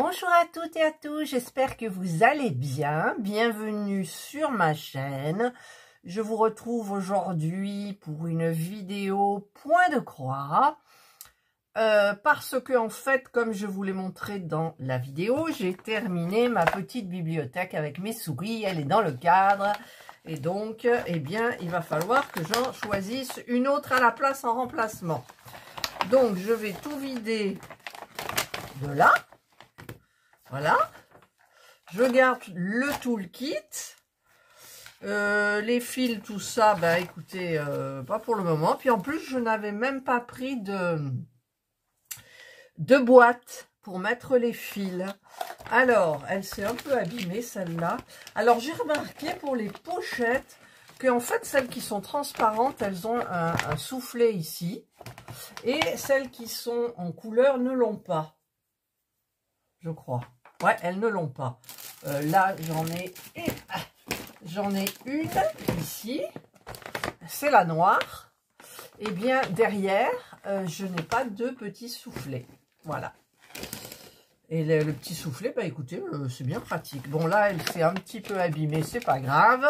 Bonjour à toutes et à tous, j'espère que vous allez bien. Bienvenue sur ma chaîne. Je vous retrouve aujourd'hui pour une vidéo point de croix. Parce que en fait, comme je vous l'ai montré dans la vidéo, j'ai terminé ma petite bibliothèque avec mes souris. Elle est dans le cadre. Et donc, eh bien, il va falloir que j'en choisisse une autre à la place en remplacement. Donc, je vais tout vider de là. Voilà. Je garde le toolkit. Les fils, tout ça, bah écoutez, pas pour le moment. Puis en plus, je n'avais même pas pris de boîte pour mettre les fils. Alors, elle s'est un peu abîmée, celle-là. Alors, j'ai remarqué pour les pochettes que, en fait, celles qui sont transparentes, elles ont un soufflet ici. Et celles qui sont en couleur ne l'ont pas. Je crois. Ouais, elles ne l'ont pas. Là, j'en ai une ici. C'est la noire. Et bien, derrière, je n'ai pas de petit soufflet. Voilà. Et le petit soufflet, bah écoutez, c'est bien pratique. Bon, là, elle s'est un petit peu abîmée. C'est pas grave.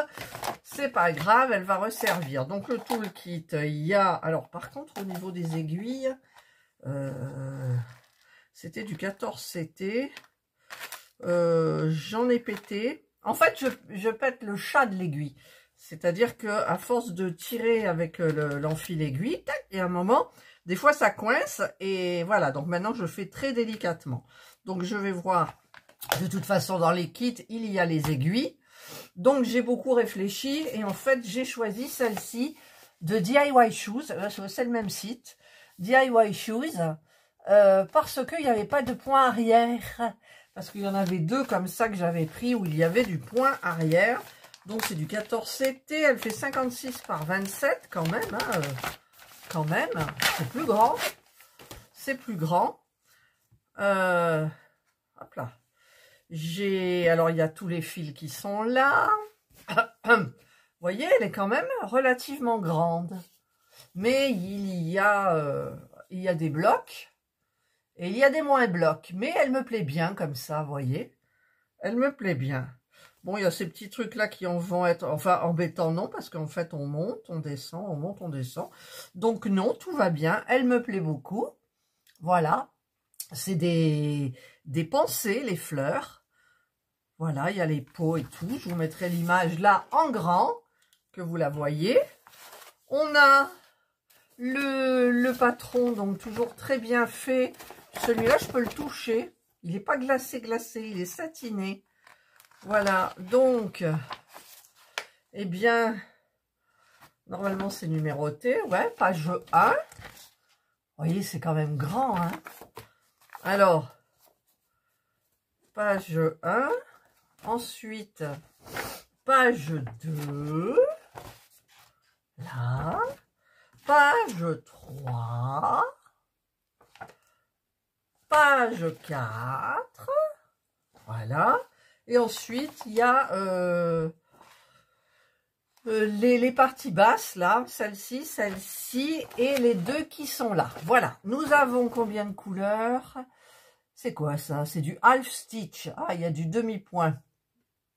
C'est pas grave, elle va resservir. Donc, le toolkit, il y a... Alors, par contre, au niveau des aiguilles, c'était du 14 CT. J'en ai pété. En fait, je pète le chat de l'aiguille. C'est-à-dire que à force de tirer avec l'enfil aiguille, tac, et à un moment, des fois ça coince. Et voilà, donc maintenant je fais très délicatement. Donc je vais voir. De toute façon, dans les kits, il y a les aiguilles. Donc j'ai beaucoup réfléchi. Et en fait, j'ai choisi celle-ci de DIY Shoes. C'est le même site. DIY Shoes. Parce qu'il n'y avait pas de point arrière. Parce qu'il y en avait deux comme ça que j'avais pris où il y avait du point arrière. Donc c'est du 14 CT. Elle fait 56 par 27 quand même. Hein, quand même. C'est plus grand. C'est plus grand. Hop là. Alors il y a tous les fils qui sont là. Vous voyez, elle est quand même relativement grande. Mais il y a des blocs. Et il y a des moins blocs, mais elle me plaît bien comme ça, vous voyez. Elle me plaît bien. Bon, il y a ces petits trucs-là qui en vont être... Enfin, embêtants, non, parce qu'en fait, on monte, on descend, on monte, on descend. Donc, non, tout va bien. Elle me plaît beaucoup. Voilà. C'est des pensées, les fleurs. Voilà, il y a les pots et tout. Je vous mettrai l'image là en grand, que vous la voyez. On a le patron, donc toujours très bien fait. Celui-là, je peux le toucher. Il n'est pas glacé, il est satiné. Voilà, donc, eh bien, normalement, c'est numéroté. Ouais, page 1. Vous voyez, c'est quand même grand, hein. Alors, page 1. Ensuite, page 2. Là. Page 3. Page 4, voilà, et ensuite il y a les parties basses là, celle-ci et les deux qui sont là. Voilà, nous avons combien de couleurs? C'est quoi ça? C'est du half stitch. Ah, il y a du demi-point.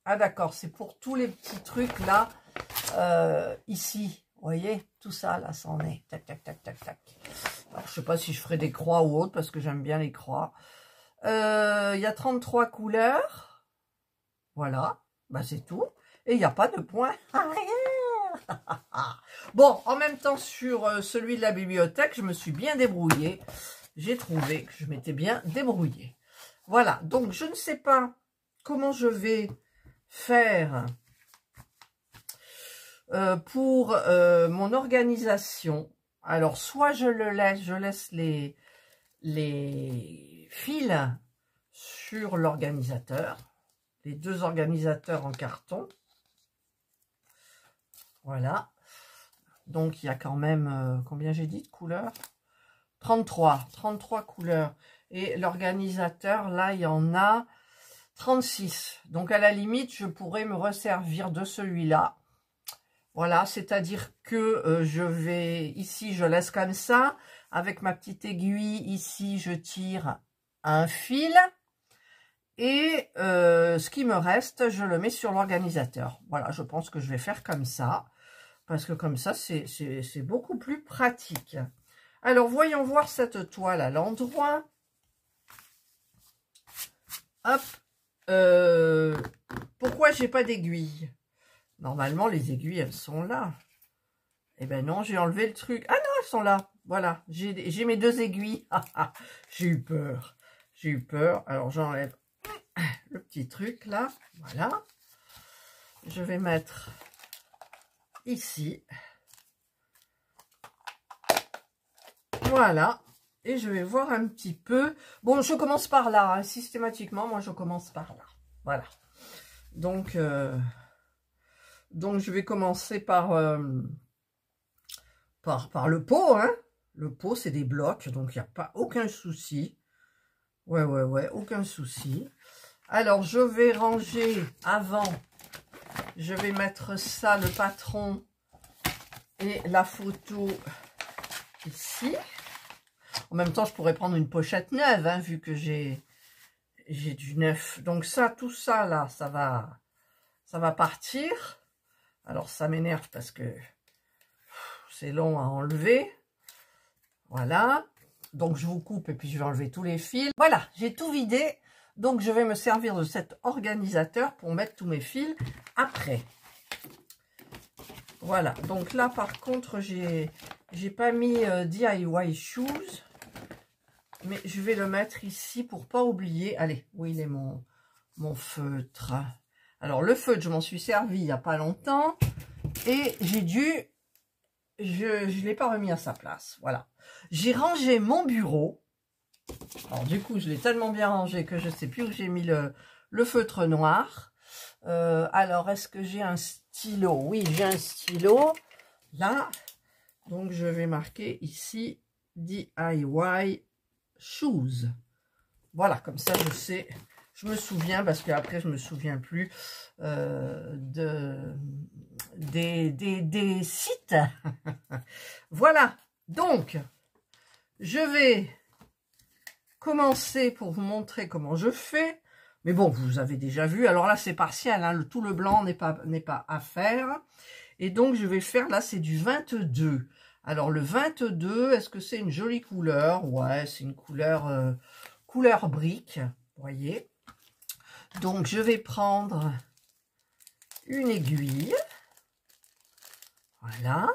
Ah d'accord, c'est pour tous les petits trucs là, ici. Vous voyez, tout ça là, ça en est. Tac, tac, tac, tac, tac. Alors, je sais pas si je ferai des croix ou autre, parce que j'aime bien les croix. Il y a 33 couleurs. Voilà, bah c'est tout. Et il n'y a pas de point arrière. Bon, en même temps, sur celui de la bibliothèque, je me suis bien débrouillée. J'ai trouvé que je m'étais bien débrouillée. Voilà, donc je ne sais pas comment je vais faire pour mon organisation. Alors, soit je laisse les fils sur l'organisateur, les deux organisateurs en carton. Voilà. Donc, il y a quand même, combien j'ai dit de couleurs? 33 couleurs. Et l'organisateur, là, il y en a 36. Donc, à la limite, je pourrais me resservir de celui-là. Voilà, c'est-à-dire que je vais, ici, je laisse comme ça. Avec ma petite aiguille, ici, je tire un fil. Et ce qui me reste, je le mets sur l'organisateur. Voilà, je pense que je vais faire comme ça. Parce que comme ça, c'est beaucoup plus pratique. Alors, voyons voir cette toile à l'endroit. Hop. Pourquoi j'ai pas d'aiguille? Normalement, les aiguilles, elles sont là. Eh ben non, j'ai enlevé le truc. Ah non, elles sont là. Voilà, j'ai mes 2 aiguilles. J'ai eu peur. J'ai eu peur. Alors, j'enlève le petit truc là. Voilà. Je vais mettre ici. Voilà. Et je vais voir un petit peu. Bon, je commence par là. Hein. Systématiquement, moi, je commence par là. Voilà. Donc je vais commencer par le pot. Hein. Le pot, c'est des blocs. Donc, il n'y a pas aucun souci. Ouais, aucun souci. Alors, je vais ranger avant. Je vais mettre ça, le patron et la photo ici. En même temps, je pourrais prendre une pochette neuve, hein, vu que j'ai du neuf. Donc ça, tout ça, là, ça va partir. Alors, ça m'énerve parce que c'est long à enlever. Voilà. Donc, je vous coupe et puis je vais enlever tous les fils. Voilà, j'ai tout vidé. Donc, je vais me servir de cet organisateur pour mettre tous mes fils après. Voilà. Donc là, par contre, j'ai pas mis DIY Shoes. Mais je vais le mettre ici pour pas oublier. Allez, où il est mon feutre? Alors, le feutre, je m'en suis servi il n'y a pas longtemps. Et je l'ai pas remis à sa place. Voilà. J'ai rangé mon bureau. Alors, du coup, je l'ai tellement bien rangé que je sais plus où j'ai mis le feutre noir. Alors, est-ce que j'ai un stylo? Oui, j'ai un stylo. Là. Donc, je vais marquer ici DIY Shoes. Voilà, comme ça je sais, je me souviens, parce qu'après je me souviens plus des sites. Voilà, donc je vais commencer pour vous montrer comment je fais. Mais bon, vous avez déjà vu, alors là c'est partiel, hein, tout le blanc n'est pas à faire. Et donc je vais faire, là c'est du 22. Alors, le 22, est-ce que c'est une jolie couleur? Ouais, c'est une couleur, couleur brique, vous voyez. Donc, je vais prendre une aiguille. Voilà.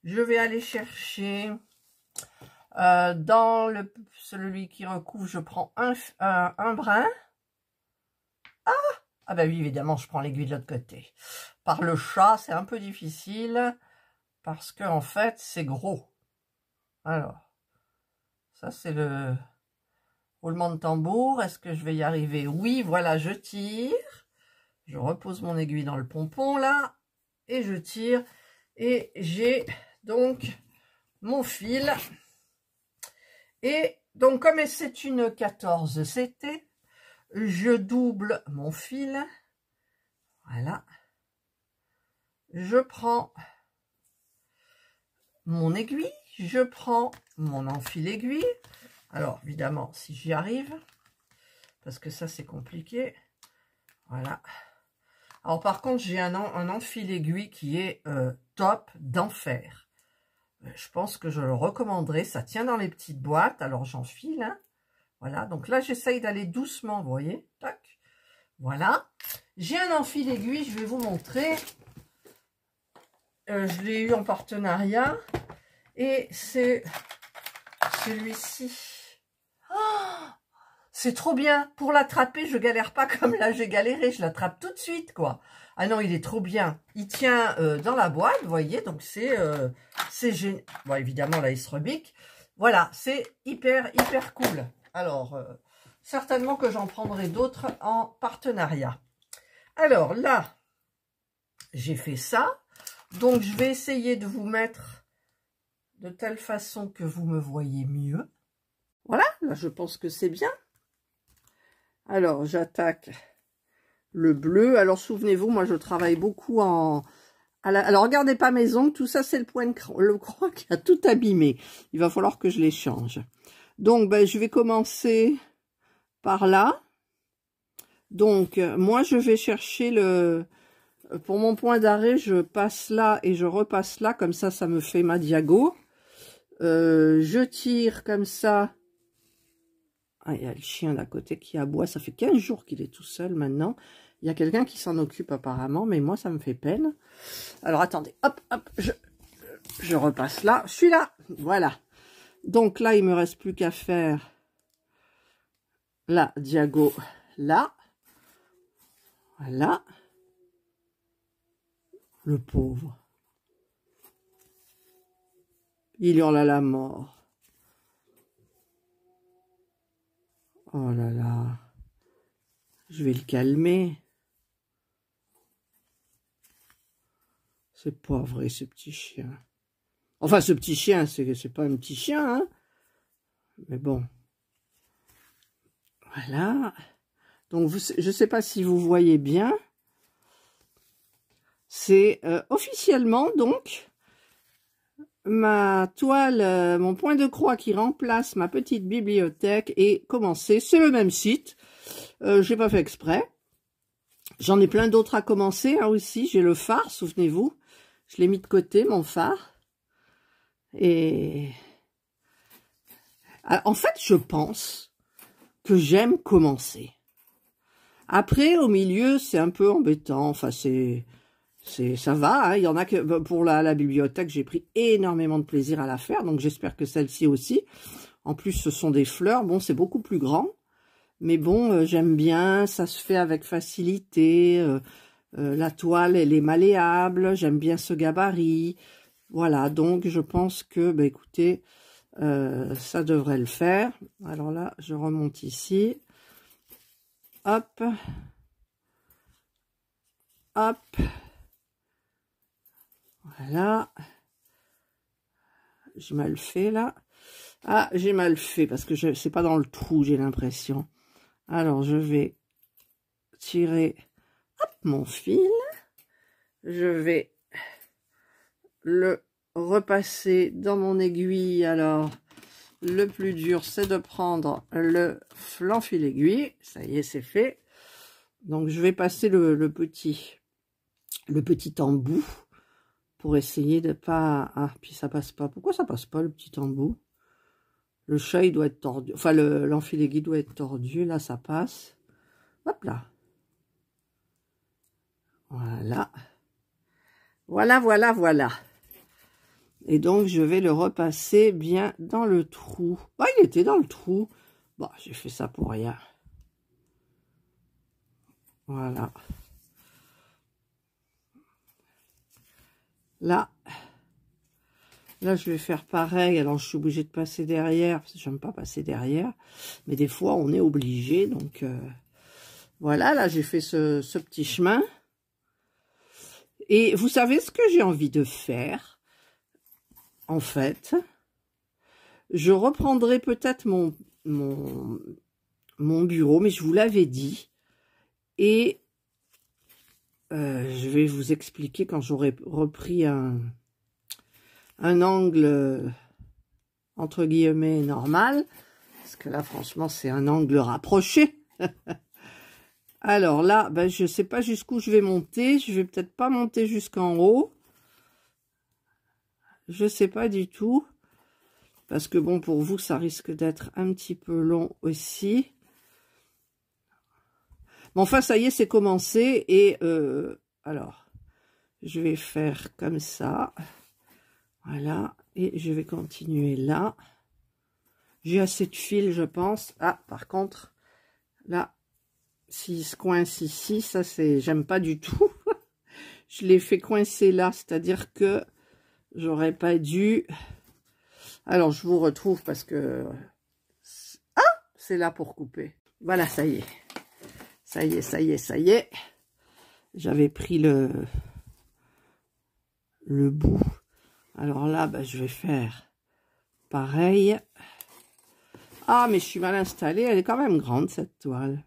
Je vais aller chercher, dans celui qui recouvre, je prends un brin. Ah ben oui, évidemment, je prends l'aiguille de l'autre côté. Par le chat, c'est un peu difficile. Parce que en fait, c'est gros. Alors, ça c'est le roulement de tambour. Est-ce que je vais y arriver? Oui, voilà, je tire. Je repose mon aiguille dans le pompon là. Et je tire. Et j'ai donc mon fil. Et donc, comme c'est une 14 CT, je double mon fil. Voilà. Je prends mon aiguille, je prends mon enfil aiguille. Alors, évidemment, si j'y arrive, parce que ça, c'est compliqué. Voilà. Alors, par contre, j'ai un enfil aiguille qui est top d'enfer. Je pense que je le recommanderais. Ça tient dans les petites boîtes. Alors, j'enfile. Hein. Voilà. Donc là, j'essaye d'aller doucement, vous voyez. Tac. Voilà. J'ai un enfil aiguille, je vais vous montrer. Je l'ai eu en partenariat et c'est celui-ci. Oh, c'est trop bien. Pour l'attraper, je galère pas comme là j'ai galéré. Je l'attrape tout de suite, quoi. Ah non, il est trop bien. Il tient dans la boîte, vous voyez. Donc c'est génial. Bon, évidemment, là, il se rebique. Voilà, c'est hyper cool. Alors, certainement que j'en prendrai d'autres en partenariat. Alors là, j'ai fait ça. Donc, je vais essayer de vous mettre de telle façon que vous me voyez mieux. Voilà, là, je pense que c'est bien. Alors, j'attaque le bleu. Alors, souvenez-vous, moi, je travaille beaucoup en... Alors, regardez pas mes ongles. Tout ça, c'est le point de le croix qui a tout abîmé. Il va falloir que je les change. Donc, ben, je vais commencer par là. Donc, moi, je vais chercher le... Pour mon point d'arrêt, je passe là et je repasse là. Comme ça me fait ma diago. Je tire comme ça. Ah, il y a le chien d'à côté qui aboie. Ça fait 15 jours qu'il est tout seul maintenant. Il y a quelqu'un qui s'en occupe apparemment, mais moi, ça me fait peine. Alors, attendez. Hop, hop, je repasse là. Je suis là. Voilà. Donc là, il me reste plus qu'à faire la diago là. Voilà. Le pauvre. Il hurle à la mort. Oh là là. Je vais le calmer. C'est pas vrai, ce petit chien. Enfin, ce petit chien, c'est pas un petit chien, hein. Mais bon. Voilà. Donc, je sais pas si vous voyez bien. C'est officiellement, donc, ma toile, mon point de croix qui remplace ma petite bibliothèque est commencé. C'est le même site. J'ai pas fait exprès. J'en ai plein d'autres à commencer, hein, aussi. J'ai le phare, souvenez-vous. Je l'ai mis de côté, mon phare. Et... en fait, je pense que j'aime commencer. Après, au milieu, c'est un peu embêtant. Enfin, ça va. Hein. Il y en a que pour la bibliothèque, j'ai pris énormément de plaisir à la faire. Donc, j'espère que celle-ci aussi. En plus, ce sont des fleurs. Bon, c'est beaucoup plus grand. Mais bon, j'aime bien. Ça se fait avec facilité. La toile, elle est malléable. J'aime bien ce gabarit. Voilà. Donc, je pense que, bah, écoutez, ça devrait le faire. Alors là, je remonte ici. Hop. Hop. Voilà. J'ai mal fait, là. Ah, j'ai mal fait, parce que c'est pas dans le trou, j'ai l'impression. Alors, je vais tirer hop, mon fil. Je vais le repasser dans mon aiguille. Alors, le plus dur, c'est de prendre le flanc fil aiguille. Ça y est, c'est fait. Donc, je vais passer le petit embout pour essayer de pas... Ah, puis ça passe pas. Pourquoi ça passe pas, le petit embout? Le chat, il doit être tordu. Enfin, l'enfil aiguille doit être tordu. Là, ça passe. Hop là. Voilà. Voilà, voilà, voilà. Et donc, je vais le repasser bien dans le trou. Bah, il était dans le trou. Bon, j'ai fait ça pour rien. Voilà. Là, je vais faire pareil. Alors, je suis obligée de passer derrière, parce que j'aime pas passer derrière. Mais des fois, on est obligé. Donc, voilà, là, j'ai fait ce petit chemin. Et vous savez ce que j'ai envie de faire? En fait, je reprendrai peut-être mon bureau, mais je vous l'avais dit. Et je vais vous expliquer quand j'aurai repris un angle, entre guillemets, normal. Parce que là, franchement, c'est un angle rapproché. Alors là, ben, je ne sais pas jusqu'où je vais monter. Je vais peut-être pas monter jusqu'en haut. Je ne sais pas du tout. Parce que bon, pour vous, ça risque d'être un petit peu long aussi. Mais enfin, ça y est, c'est commencé. Et alors, je vais faire comme ça. Voilà. Et je vais continuer là. J'ai assez de fil, je pense. Ah, par contre, là, s'il se coince ici, ça, c'est... J'aime pas du tout. Je l'ai fait coincer là, c'est-à-dire que j'aurais pas dû... Alors, je vous retrouve parce que... Ah, c'est là pour couper. Voilà, ça y est. Ça y est, ça y est, ça y est. J'avais pris le bout. Alors là, bah, je vais faire pareil. Ah, mais je suis mal installée. Elle est quand même grande, cette toile.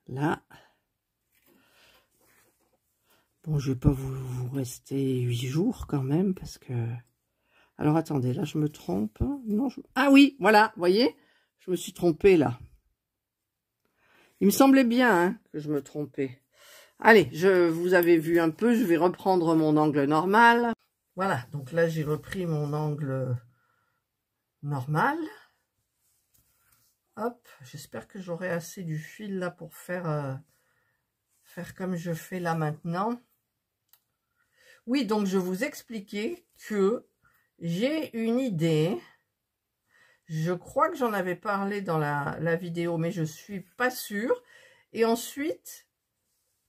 Là. Bon, je vais pas vous rester 8 jours quand même, parce que... Alors, attendez, là, je me trompe. Non, ah oui, voilà, vous voyez, Je me suis trompée là. Il me semblait bien hein, que je me trompais. Allez, vous avez vu un peu, je vais reprendre mon angle normal. Voilà, donc là j'ai repris mon angle normal. Hop, j'espère que j'aurai assez du fil là pour faire comme je fais là maintenant. Oui, donc je vous expliquais que j'ai une idée. Je crois que j'en avais parlé dans la vidéo, mais je suis pas sûre. Et ensuite,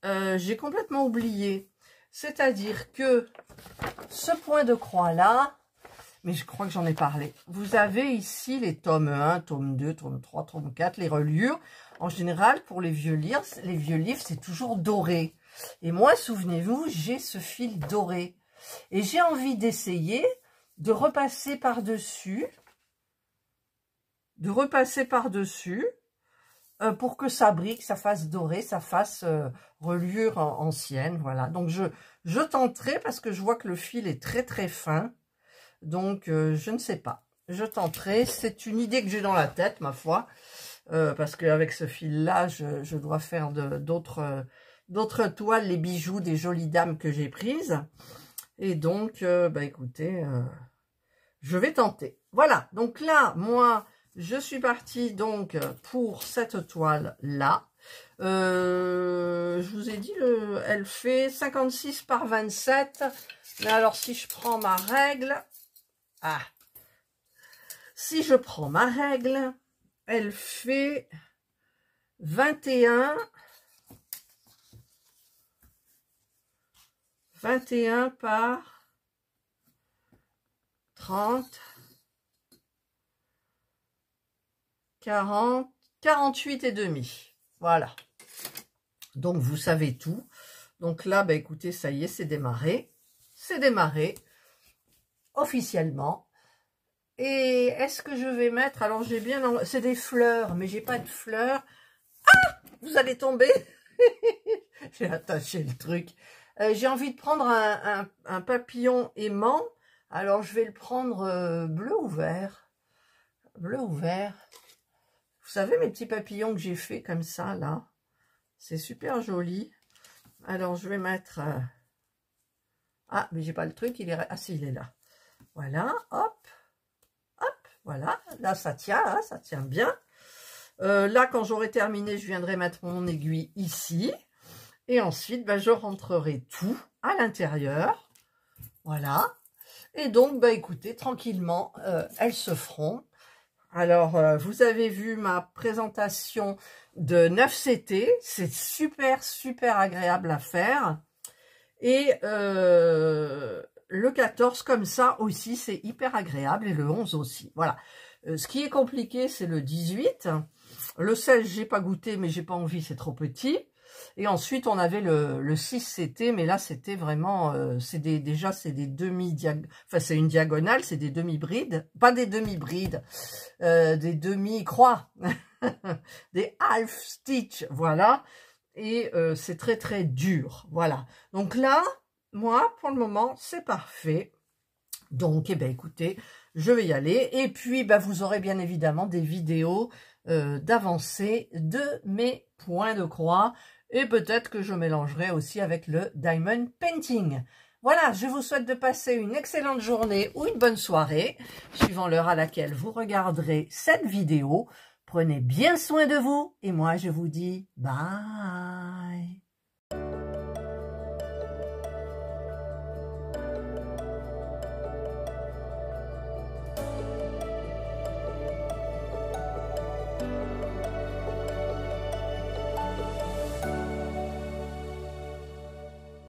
j'ai complètement oublié. C'est-à-dire que ce point de croix là, mais je crois que j'en ai parlé. Vous avez ici les tomes 1, tome 2, tome 3, tome 4, les reliures. En général, pour les vieux livres, c'est toujours doré. Et moi, souvenez-vous, j'ai ce fil doré. Et j'ai envie d'essayer de repasser par-dessus. Pour que ça brille, que ça fasse doré, ça fasse reliure ancienne. Voilà. Donc, je tenterai parce que je vois que le fil est très, très fin. Donc, je ne sais pas. Je tenterai. C'est une idée que j'ai dans la tête, ma foi. Parce qu'avec ce fil-là, je dois faire d'autres toiles, les bijoux des jolies dames que j'ai prises. Et donc, bah écoutez, je vais tenter. Voilà. Donc là, moi, je suis partie donc pour cette toile-là. Je vous ai dit, elle fait 56 par 27. Mais alors, si je prends ma règle... Ah, si je prends ma règle, elle fait 21 par 30, 40, 48 et demi. Voilà. Donc, vous savez tout. Donc là, bah, écoutez, ça y est, c'est démarré. C'est démarré officiellement. Et est-ce que je vais mettre... Alors, j'ai bien... C'est des fleurs, mais j'ai pas de fleurs. Ah! Vous allez tomber. J'ai attaché le truc. J'ai envie de prendre un papillon aimant. Alors, je vais le prendre bleu ou vert. Bleu ou vert. Vous savez, mes petits papillons que j'ai fait comme ça, là. C'est super joli. Alors, je vais mettre... Ah, mais j'ai pas le truc. Ah, si, il est là. Voilà, hop. Hop, voilà. Là, ça tient, hein, ça tient bien. Là, quand j'aurai terminé, je viendrai mettre mon aiguille ici. Et ensuite, bah, je rentrerai tout à l'intérieur. Voilà. Et donc, bah, écoutez, tranquillement, elles se feront. Alors, vous avez vu ma présentation de 9CT. C'est super, super agréable à faire. Et le 14, comme ça aussi, c'est hyper agréable. Et le 11 aussi. Voilà. Ce qui est compliqué, c'est le 18. Le 16, j'ai pas goûté, mais j'ai pas envie, c'est trop petit. Et ensuite, on avait le 6CT, mais là, c'était vraiment... déjà, c'est des demi-diagonales. Enfin, c'est une diagonale, c'est des demi-brides. Pas des demi-brides, des demi-croix. Des half-stitch, voilà. Et c'est très, très dur. Voilà. Donc là, moi, pour le moment, c'est parfait. Donc, eh bien, écoutez, je vais y aller. Et puis, bah, vous aurez bien évidemment des vidéos d'avancée de mes points de croix. Et peut-être que je mélangerai aussi avec le Diamond Painting. Voilà, je vous souhaite de passer une excellente journée ou une bonne soirée, suivant l'heure à laquelle vous regarderez cette vidéo. Prenez bien soin de vous et moi, je vous dis bye.